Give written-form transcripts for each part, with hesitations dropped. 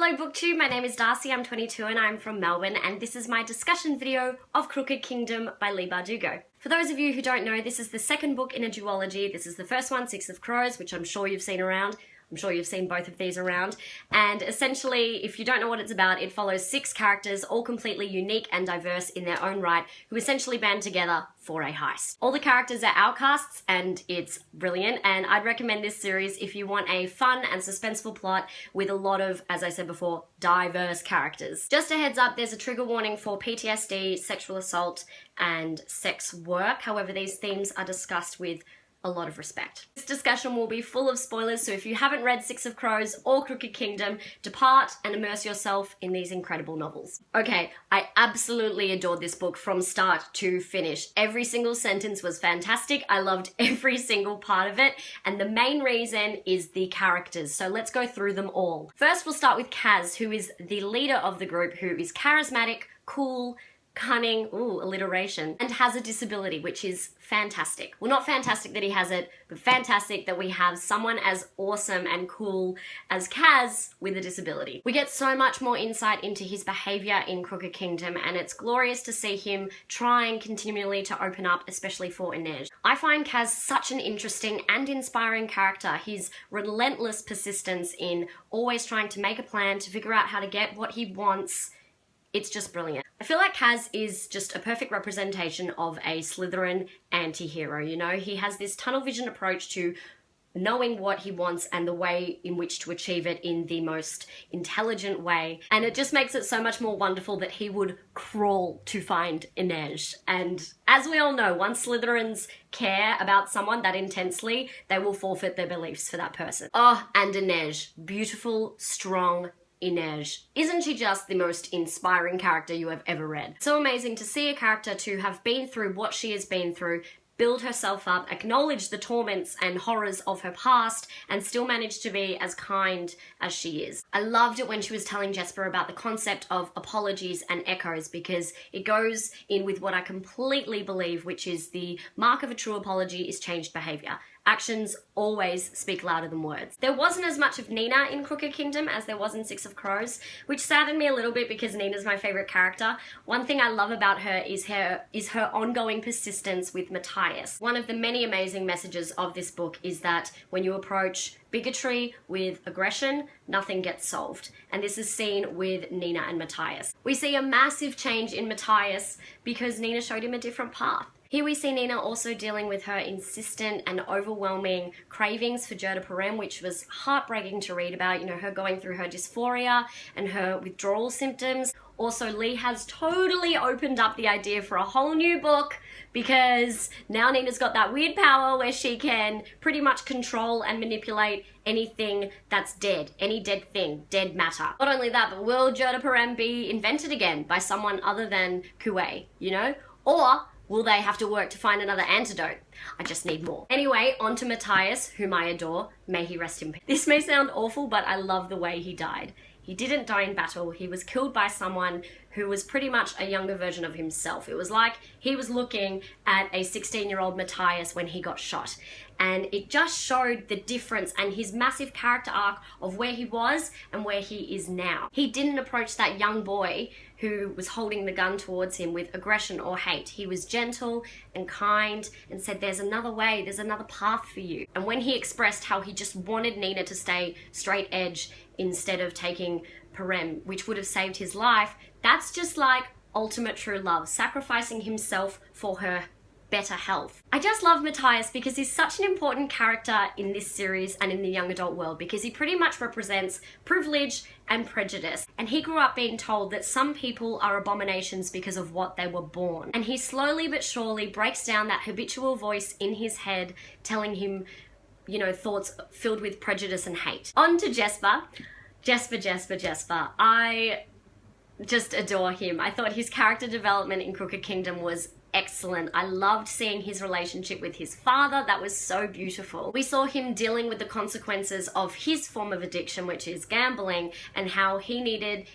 Hello BookTube, my name is Darcy, I'm 22 and I'm from Melbourne, and this is my discussion video of Crooked Kingdom by Leigh Bardugo. For those of you who don't know, this is the second book in a duology. This is the first one, Six of Crows, which I'm sure you've seen around. I'm sure you've seen both of these around. And essentially, if you don't know what it's about, it follows 6 characters, all completely unique and diverse in their own right, who essentially band together for a heist. All the characters are outcasts, and it's brilliant, and I'd recommend this series if you want a fun and suspenseful plot with a lot of, as I said before, diverse characters. Just a heads up, there's a trigger warning for PTSD, sexual assault, and sex work. However, these themes are discussed with a lot of respect. This discussion will be full of spoilers, so if you haven't read Six of Crows or Crooked Kingdom, depart and immerse yourself in these incredible novels. Okay, I absolutely adored this book from start to finish. Every single sentence was fantastic. I loved every single part of it, and the main reason is the characters, so let's go through them all. First, we'll start with Kaz, who is the leader of the group, who is charismatic, cool, cunning, alliteration, and has a disability, which is fantastic. Well, not fantastic that he has it, but fantastic that we have someone as awesome and cool as Kaz with a disability. We get so much more insight into his behavior in Crooked Kingdom, and it's glorious to see him trying continually to open up, especially for Inej. I find Kaz such an interesting and inspiring character. His relentless persistence in always trying to make a plan to figure out how to get what he wants, it's just brilliant. I feel like Kaz is just a perfect representation of a Slytherin anti-hero, you know? He has this tunnel vision approach to knowing what he wants and the way in which to achieve it in the most intelligent way. And it just makes it so much more wonderful that he would crawl to find Inej. And as we all know, once Slytherins care about someone that intensely, they will forfeit their beliefs for that person. Oh, and Inej. Beautiful, strong Inej. Isn't she just the most inspiring character you have ever read? So amazing to see a character to have been through what she has been through, build herself up, acknowledge the torments and horrors of her past, and still manage to be as kind as she is. I loved it when she was telling Jesper about the concept of apologies and echoes, because it goes in with what I completely believe, which is the mark of a true apology is changed behavior. Actions always speak louder than words. There wasn't as much of Nina in Crooked Kingdom as there was in Six of Crows, which saddened me a little bit because Nina's my favorite character. One thing I love about her is her ongoing persistence with Matthias. One of the many amazing messages of this book is that when you approach bigotry with aggression, nothing gets solved. And this is seen with Nina and Matthias. We see a massive change in Matthias because Nina showed him a different path. Here we see Nina also dealing with her insistent and overwhelming cravings for Jodha Parem, which was heartbreaking to read about, you know, her going through her dysphoria and her withdrawal symptoms. Also, Leigh has totally opened up the idea for a whole new book because now Nina's got that weird power where she can pretty much control and manipulate anything that's dead, any dead thing, dead matter. Not only that, but will Jodha Parem be invented again by someone other than Kuwei, you know? Or will they have to work to find another antidote? I just need more. Anyway, on to Matthias, whom I adore. May he rest in peace. This may sound awful, but I love the way he died. He didn't die in battle. He was killed by someone who was pretty much a younger version of himself. It was like he was looking at a 16-year-old Matthias when he got shot. And it just showed the difference and his massive character arc of where he was and where he is now. He didn't approach that young boy who was holding the gun towards him with aggression or hate. He was gentle and kind and said, there's another way, there's another path for you. And when he expressed how he just wanted Nina to stay straight edge instead of taking Parem, which would have saved his life, that's just like ultimate true love, sacrificing himself for her better health. I just love Matthias because he's such an important character in this series and in the young adult world, because he pretty much represents privilege and prejudice. And he grew up being told that some people are abominations because of what they were born. And he slowly but surely breaks down that habitual voice in his head telling him, you know, thoughts filled with prejudice and hate. On to Jesper. Jesper. I just adore him. I thought his character development in Crooked Kingdom was excellent. I loved seeing his relationship with his father. That was so beautiful. We saw him dealing with the consequences of his form of addiction, which is gambling, and how he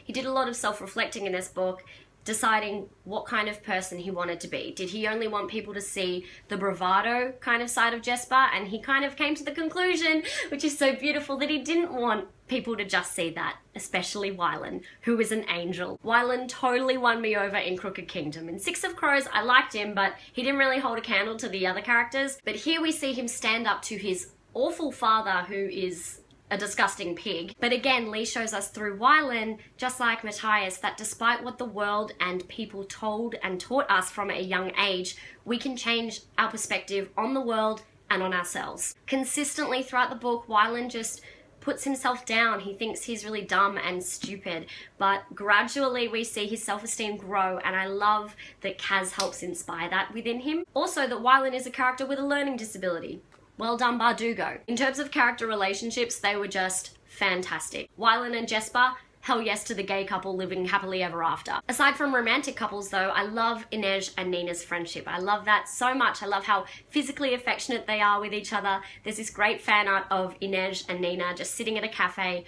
did a lot of self-reflecting in this book, deciding what kind of person he wanted to be. Did he only want people to see the bravado kind of side of Jesper? And he kind of came to the conclusion, which is so beautiful, that he didn't want people to just see that, especially Wylan, who is an angel. Wylan totally won me over in Crooked Kingdom. In Six of Crows, I liked him, but he didn't really hold a candle to the other characters. But here we see him stand up to his awful father, who is a disgusting pig. But again, Leigh shows us through Wylan, just like Matthias, that despite what the world and people told and taught us from a young age, we can change our perspective on the world and on ourselves. Consistently throughout the book, Wylan just puts himself down. He thinks he's really dumb and stupid, but gradually we see his self-esteem grow, and I love that Kaz helps inspire that within him. Also, that Wylan is a character with a learning disability. Well done, Bardugo. In terms of character relationships, they were just fantastic. Wylan and Jesper, hell yes to the gay couple living happily ever after. Aside from romantic couples though, I love Inej and Nina's friendship. I love that so much. I love how physically affectionate they are with each other. There's this great fan art of Inej and Nina just sitting at a cafe.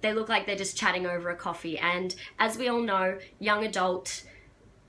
They look like they're just chatting over a coffee, and as we all know,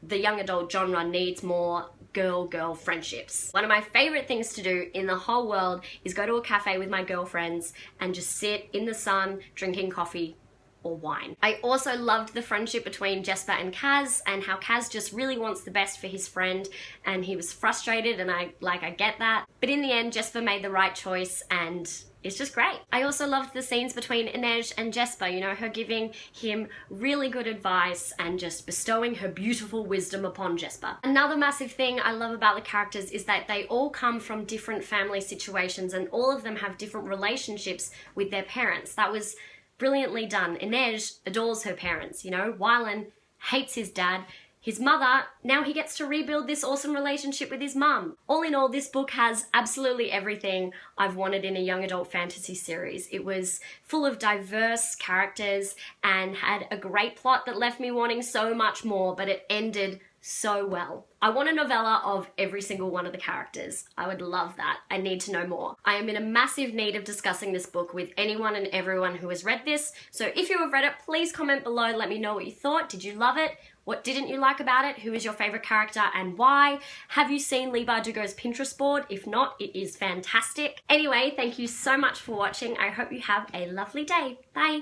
the young adult genre needs more girl-girl friendships. One of my favorite things to do in the whole world is go to a cafe with my girlfriends and just sit in the sun drinking coffee or wine. I also loved the friendship between Jesper and Kaz, and how Kaz just really wants the best for his friend, and he was frustrated, and I get that. But in the end, Jesper made the right choice, and it's just great. I also loved the scenes between Inej and Jesper, you know, her giving him really good advice and just bestowing her beautiful wisdom upon Jesper. Another massive thing I love about the characters is that they all come from different family situations, and all of them have different relationships with their parents. That was brilliantly done. Inej adores her parents, you know. Wylan hates his dad. His mother, now he gets to rebuild this awesome relationship with his mum. All in all, this book has absolutely everything I've wanted in a young adult fantasy series. It was full of diverse characters and had a great plot that left me wanting so much more, but it ended so well. I want a novella of every single one of the characters. I would love that. I need to know more. I am in a massive need of discussing this book with anyone and everyone who has read this. So if you have read it, please comment below. Let me know what you thought. Did you love it? What didn't you like about it? Who is your favorite character and why? Have you seen Leigh Bardugo's Pinterest board? If not, it is fantastic. Anyway, thank you so much for watching. I hope you have a lovely day. Bye.